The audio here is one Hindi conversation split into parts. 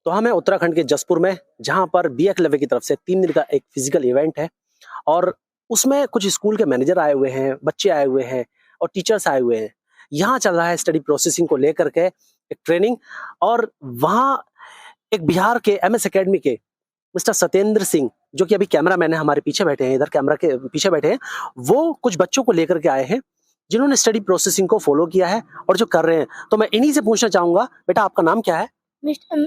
तो हम हैं उत्तराखंड के जसपुर में, जहां पर BA की तरफ से 3 दिन का एक फिजिकल इवेंट है और उसमें कुछ स्कूल के मैनेजर आए हुए हैं, बच्चे आए हुए हैं और टीचर्स आए हुए हैं। यहाँ चल रहा है स्टडी प्रोसेसिंग को लेकर के एक ट्रेनिंग, और वहाँ एक बिहार के MS एकेडमी के मिस्टर सत्येंद्र सिंह, जो कि अभी कैमरामैन है, हमारे पीछे बैठे हैं, इधर कैमरा के पीछे बैठे हैं, वो कुछ बच्चों को लेकर के आए हैं जिन्होंने स्टडी प्रोसेसिंग को फॉलो किया है और जो कर रहे हैं। तो मैं इन्हीं से पूछना चाहूंगा, बेटा आपका नाम क्या है?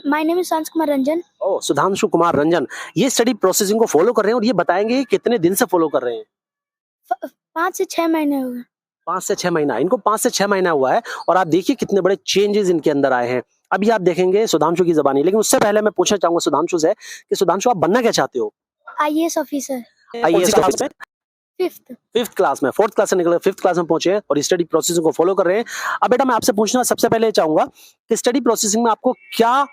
My name is Sudhanshu Kumar Ranjan. Oh, Sudhanshu Kumar Ranjan. ये स्टडी प्रोसेसिंग को फॉलो कर रहे हैं और ये बताएंगे कितने दिन से फॉलो कर रहे हैं? 5 से 6 महीने हो गए। 5 से 6 महीना, इनको 5 से 6 महीना हुआ है और आप देखिए कितने बड़े चेंजेस इनके अंदर आए हैं। अभी आप देखेंगे सुधांशु की जबानी, लेकिन उससे पहले मैं पूछना चाहूंगा सुधांशु से कि सुधांशु आप बनना क्या चाहते हो? IAS officer. IAS क्लास में 5th क्लास में, 4th क्लास से निकले 5th क्लास में पहुंचे हैं और स्टडी प्रोसेसिंग को फॉलो कर रहे हैं। अब बेटा मैं आपसे पूछना सबसे पहले चाहूंगा कि स्टडी प्रोसेसिंग में आपको क्या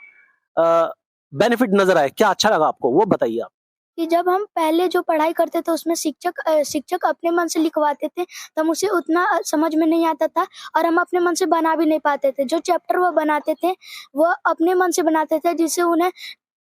बेनिफिट नजर आए, क्या अच्छा लगा आपको, वो बताइए आप। कि जब हम पहले जो पढ़ाई करते थे उसमें शिक्षक अपने मन से लिखवाते थे, तो उसे उतना समझ में नहीं आता था और हम अपने मन से बना भी नहीं पाते थे। जो चैप्टर वो बनाते थे वो अपने मन से बनाते थे, जिससे उन्हें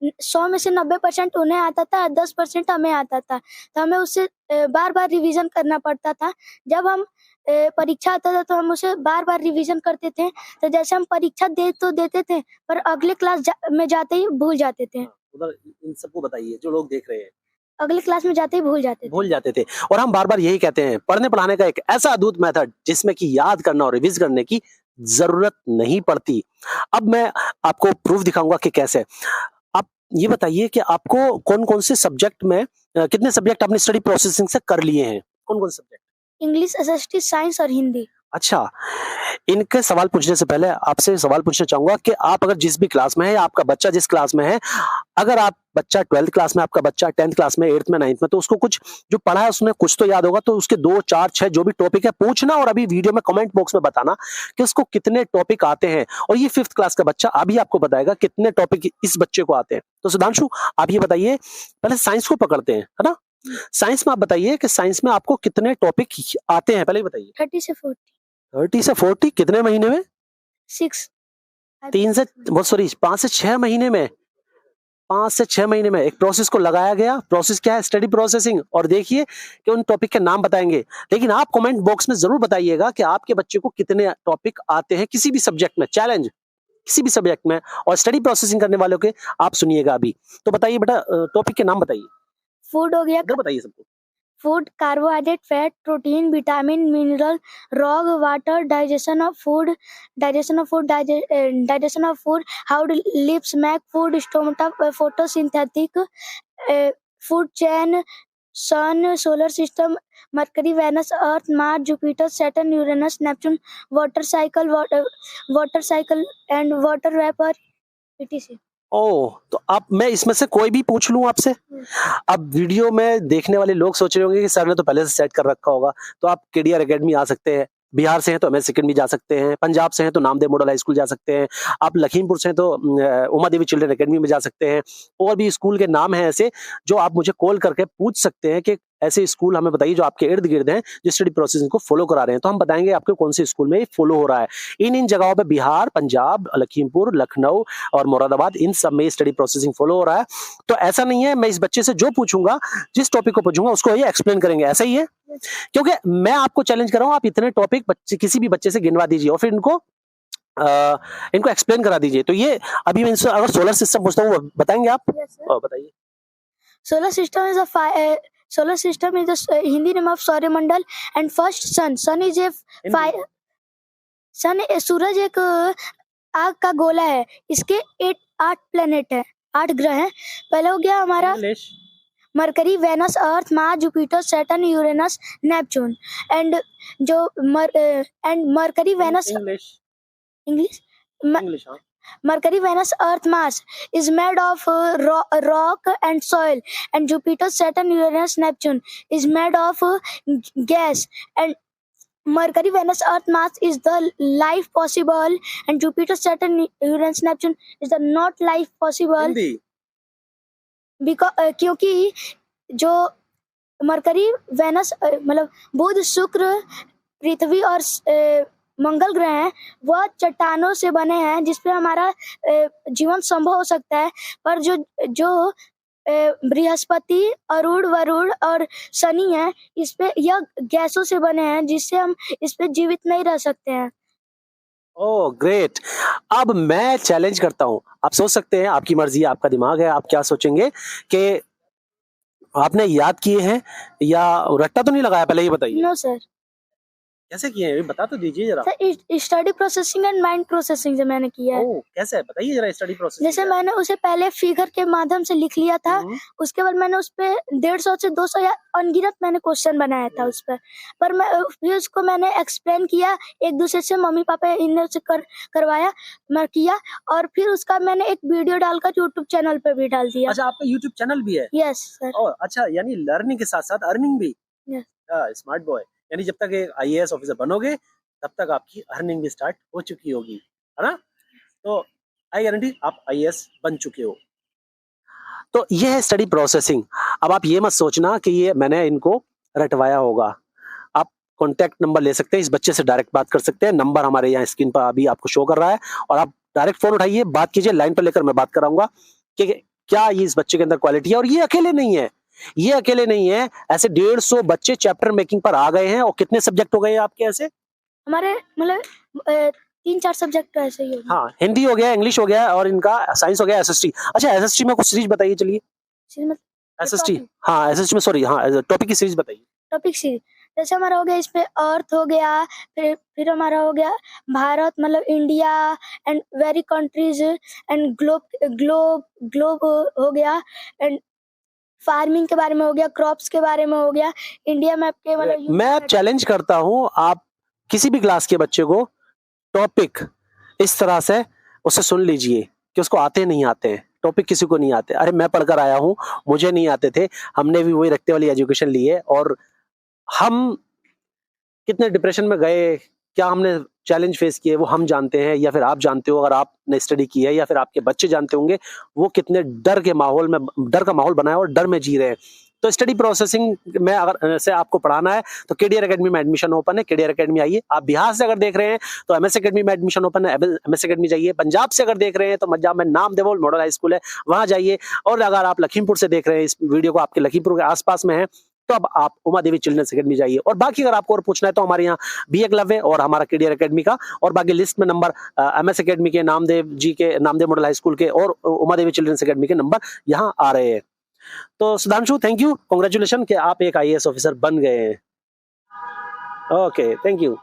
100 में से 90% उन्हें आता था, 10% हमें आता था। तो हमें उससे बार बार रिवीजन करना पड़ता था। जब हम परीक्षा आता था तो हम उसे बार बार रिवीजन करते थे। तो जैसे हम परीक्षा देते थे, पर अगले क्लास में जाते ही भूल जाते थे। उधर इन सबको बताइए जो लोग देख रहे हैं, अगले क्लास में जाते ही भूल जाते थे। और हम बार बार यही कहते हैं, पढ़ने पढ़ाने का एक ऐसा अद्भुत मेथड जिसमें कि याद करना और रिवीज करने की जरूरत नहीं पड़ती। अब मैं आपको प्रूफ दिखाऊंगा कि कैसे। आप ये बताइए कि आपको कौन कौन से सब्जेक्ट में कितने सब्जेक्ट आपने स्टडी प्रोसेसिंग से कर लिए हैं? कौन कौन से सब्जेक्ट? इंग्लिश, SST, साइंस और हिंदी। अच्छा, इनके सवाल पूछने से पहले आपसे सवाल पूछना चाहूंगा कि आप अगर जिस भी क्लास में है, आपका बच्चा जिस क्लास में है, अगर आप बच्चा 12th क्लास में, आपका बच्चा 10th क्लास में, 8th में, 9th में, तो उसको कुछ जो पढ़ा है उसने कुछ तो याद होगा। तो उसके 2, 4, 6 जो भी टॉपिक है पूछना और अभी वीडियो में कमेंट बॉक्स में बताना कि उसको कितने टॉपिक आते हैं। और ये 5th क्लास का बच्चा अभी आपको बताएगा कितने टॉपिक इस बच्चे को आते हैं। तो सुधांशु आप ये बताइए, पहले साइंस को पकड़ते हैं, है ना? साइंस में आप बताइए कि साइंस में आपको कितने टॉपिक आते हैं, पहले बताइए। 30 से 40। 30 से 40 कितने महीने में? 6। 5 से 6 महीने में। 5 से 6 महीने में एक प्रोसेस को लगाया गया। प्रोसेस क्या है? Study processing. और देखिए कि उन टॉपिक के नाम बताएंगे, लेकिन आप कमेंट बॉक्स में जरूर बताइएगा कि आपके बच्चे को कितने टॉपिक आते हैं किसी भी सब्जेक्ट में। चैलेंज किसी भी सब्जेक्ट में। और स्टडी प्रोसेसिंग करने वालों के आप सुनिएगा अभी। तो बताइए बेटा, टॉपिक के नाम बताइए। फूड हो गया, बताइए सबको। Food, carbohydrate, fat, protein, vitamin, mineral, rock, water, digestion of food, digestion of food, how lips make food, stomata, photosynthetic, food chain, sun, solar system, Mercury, Venus, earth, Mars, Jupiter, Saturn, Uranus, Neptune, water cycle and water vapour, etc। Oh, तो अब मैं इसमें से कोई भी पूछ लूं आपसे? अब वीडियो में देखने वाले लोग सोच रहे होंगे कि सर ने तो पहले से सेट कर रखा होगा। तो आप KDR एकेडमी आ सकते हैं, बिहार से हैं तो MS एकेडमी जा सकते हैं, पंजाब से हैं तो नामदेव मॉडल हाई स्कूल जा सकते हैं, आप लखीमपुर से हैं तो उमा देवी चिल्ड्रन एकेडमी में जा सकते हैं। और भी स्कूल के नाम हैं ऐसे जो आप मुझे कॉल करके पूछ सकते हैं कि ऐसे स्कूल हमें बताइए जो आपके इर्द गिर्द हैं, जो स्टडी प्रोसेसिंग को फॉलो करा रहे हैं। तो हम बताएंगे आपके कौन से स्कूल में ये फॉलो हो रहा है। इन जगहों पे बिहार, पंजाब, लखीमपुर, लखनऊ और मुरादाबाद, इन सब में स्टडी प्रोसेसिंग फॉलो हो रहा है। तो ऐसा नहीं है, मैं इस बच्चे से जो पूछूंगा, जिस टॉपिक को पूछूंगा उसको ये एक्सप्लेन करेंगे, ऐसा ही है? क्योंकि मैं आपको चैलेंज कर रहा हूं, आप इतने टॉपिक बच्चे किसी भी बच्चे से गिनवा दीजिए और फिर इनको एक्सप्लेन करा दीजिए। तो ये अभी मैं इनसे अगर सोलर सिस्टम पूछता हूँ, बताएंगे आप? बताइए। Solar system is the Hindi name of सौरमंडल and first sun. Sun is a fire. सन सूरज एक आग का गोला है। इसके 8 प्लेनेट है, 8 ग्रह हैं। पहले हो गया हमारा Mercury, Venus, earth, Mars, Jupiter, Saturn, Uranus, Neptune. And जो Mercury, Venus, English Mercury, Venus, Earth, Mars is made of rock and soil, and Jupiter, Saturn, Uranus, Neptune is made of gas. And Mercury, Venus, Earth, Mars is the life possible, and Jupiter, Saturn, Uranus, Neptune is the not life possible. Because क्योंकि जो मरकरी, वेनस मतलब बुध, शुक्र, पृथ्वी और मंगल ग्रह है वह चट्टानों से बने हैं जिसपे हमारा जीवन संभव हो सकता है, पर जो जो बृहस्पति, अरुण, वरुण और शनि है इस पे यह गैसों से बने हैं जिससे हम इस पे जीवित नहीं रह सकते हैं। Oh great. अब मैं चैलेंज करता हूं, आप सोच सकते हैं, आपकी मर्जी, आपका दिमाग है, आप क्या सोचेंगे कि आपने याद किए हैं या रट्टा तो नहीं लगाया, पहले ये बताइए। No sir. कैसे किए हैं ये बता तो दीजिए जरा। Sir study processing and mind processing से मैंने किया है। ओह कैसे है, बताइए जरा स्टडी प्रोसेस। जैसे मैंने उसे पहले फिगर के माध्यम से लिख लिया था, उसके बाद मैंने उस पे 150 से 200 या अनगिनत मैंने क्वेश्चन बनाया था उस पर मैं फिर उसको मैंने एक्सप्लेन किया एक दूसरे से, मम्मी पापा इन्हें से करवाया, मैं किया, और फिर उसका मैंने एक वीडियो डालकर यूट्यूब चैनल पे भी डाल दिया। अच्छा आपका यूट्यूब चैनल भी है? Yes sir. ओह अच्छा, यानी लर्निंग के साथ साथ अर्निंग भी। यस। Smart boy. यानी जब तक एक आईएएस ऑफिसर बनोगे तब तक आपकी अर्निंग भी स्टार्ट हो चुकी होगी, है ना? तो आई गारंटी आप आईएएस बन चुके हो। तो ये है स्टडी प्रोसेसिंग। अब आप ये मत सोचना कि ये मैंने इनको रटवाया होगा। आप कॉन्टैक्ट नंबर ले सकते हैं, इस बच्चे से डायरेक्ट बात कर सकते हैं। नंबर हमारे यहाँ स्क्रीन पर अभी आपको शो कर रहा है और आप डायरेक्ट फोन उठाइए, बात कीजिए, लाइन पर लेकर मैं बात कराऊंगा कि क्या ये इस बच्चे के अंदर क्वालिटी है। और ये अकेले नहीं है, ये अकेले नहीं है, ऐसे 150 बच्चे चैप्टर मेकिंग पर आ गए हैं। और कितने सब्जेक्ट हो गए आपके ऐसे? हमारे मतलब 3-4 सब्जेक्ट ऐसे ही होंगे। हाँ, हिंदी हो गया, इंग्लिश हो गया और इनका साइंस हो गया, एसएसटी। अच्छा एसएसटी में कुछ सीरीज बताइए, चलिए। एसएसटी, हाँ एसएसटी में, सॉरी, हाँ टॉपिक की सीरीज बताइए। टॉपिक सीरीज जैसे हमारा हो गया इस पे अर्थ हो गया, फिर हमारा हो गया भारत मतलब India and very countries and globe हो गया, एंड फार्मिंग के बारे में हो गया, क्रॉप्स के बारे में हो गया, इंडिया मैप के मतलब। मैं चैलेंज करता हूं, आप किसी भी क्लास के बच्चे को टॉपिक इस तरह से उससे सुन लीजिए कि उसको आते नहीं आते हैं। टॉपिक किसी को नहीं आते। अरे मैं पढ़कर आया हूं, मुझे नहीं आते थे, हमने भी वही रखते वाली एजुकेशन ली है। और हम कितने डिप्रेशन में गए, क्या हमने चैलेंज फेस किए, वो हम जानते हैं, या फिर आप जानते हो अगर आपने स्टडी की है, या फिर आपके बच्चे जानते होंगे वो कितने डर के माहौल में, डर का माहौल बनाया और डर में जी रहे हैं। तो स्टडी प्रोसेसिंग में अगर से आपको पढ़ाना है तो केडीआर एकेडमी में एडमिशन ओपन है, केडीआर एकेडमी आइए। आप बिहार से अगर देख रहे हैं तो एमएस एकेडमी में एडमिशन ओपन है, एमएस एकेडमी जाइए। पंजाब से अगर देख रहे हैं तो पंजाब में नामदेव मॉडल हाई स्कूल है, वहां जाइए। और अगर आप लखीमपुर से देख रहे हैं इस वीडियो को, आपके लखीमपुर के आसपास में है, तो अब आप उमा देवी चिल्ड्रंस एकेडमी जाइए। और बाकी अगर आपको और पूछना है तो हमारे यहाँ बी एकलव्य और हमारा केडीआर एकेडमी का, और बाकी लिस्ट में नंबर एमएस एकेडमी के, नामदेव जी के, नामदेव मॉडल हाई स्कूल के और उमा देवी चिल्ड्रंस एकेडमी के नंबर यहाँ आ रहे हैं। तो सुधांशु, थैंक यू, कांग्रेचुलेशन कि आप एक आईएएस ऑफिसर बन गए हैं। Okay, thank you.